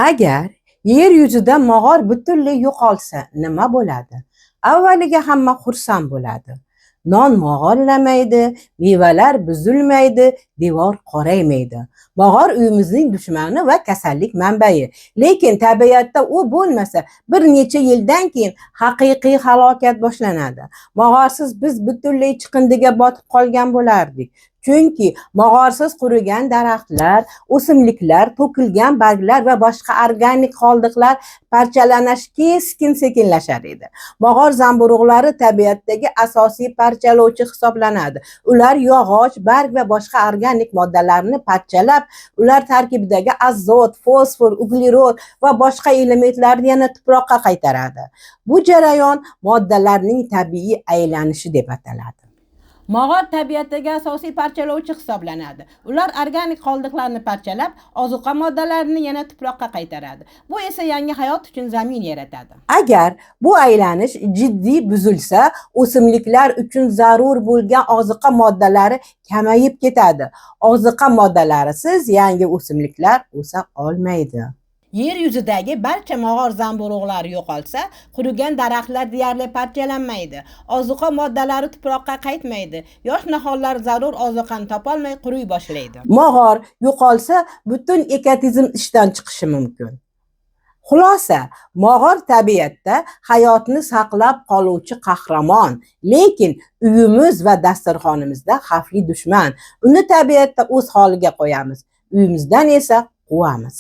Agar yer yuzida mog'or butunlay yo'qolsa nima bo'ladi? Avvaliga hamma xursand bo'ladi. Non mog'orlamaydi, mevalar buzilmaydi, devor qoraymaydi. Mog'or uyimizning dushmani va kasallik manbai. Lekin tabiatda u bo'lmasa, bir necha yildan keyin haqiqiy halokat boshlanadi. Mog'orsiz biz butunlay chiqindiga botib qolgan bo'lardik. Chunki mog'orsiz qurigan daraxtlar, o'simliklar, to'kilgan barglar va boshqa organik qoldiqlar parchalanishi keskin sekinlashar edi. Mog'or zamburug'lari tabiatdagi asosiy parchalovchi hisoblanadi. Ular yog'och, barg va boshqa organik moddalarni parchalab, ular tarkibidagi azot, fosfor, uglerod va boshqa elementlarni yana tuproqqa qaytaradi. Bu jarayon moddalarning tabiiy aylanishi deb ataladi. Mog'or tabiatdagi asosiy parchalovchi hisoblanadi. Ular organik qoldiqlarni parchalab, ozuqa moddalarini yana tuproqqa qaytaradi. Bu esa yangi hayot uchun zamin yaratadi. Agar bu aylanish jiddiy buzilsa, o'simliklar uchun zarur bo'lgan ozuqa moddalari kamayib ketadi. Ozuqa moddalarisiz yangi o'simliklar o'sa olmaydi. Yer yuzidagi barcha mog'or zamburug'lari yo'qolsa, qurigan daraxtlar deyarli parchalanmaydi. Ozuqa moddalari tuproqqa qaytmaydi. Yosh nihollar zarur ozuqani topolmay quriy boshlaydi. Mog'or yo'qolsa, butun ekotizm ishdan chiqishi mumkin. Xulosa, mog'or tabiatda hayotni saqlab qoluvchi qahramon, lekin uyimiz va dasturxonimizda xavfli dushman. Uni tabiatda o'z holiga qo'yamiz, uyimizdan esa quvamiz.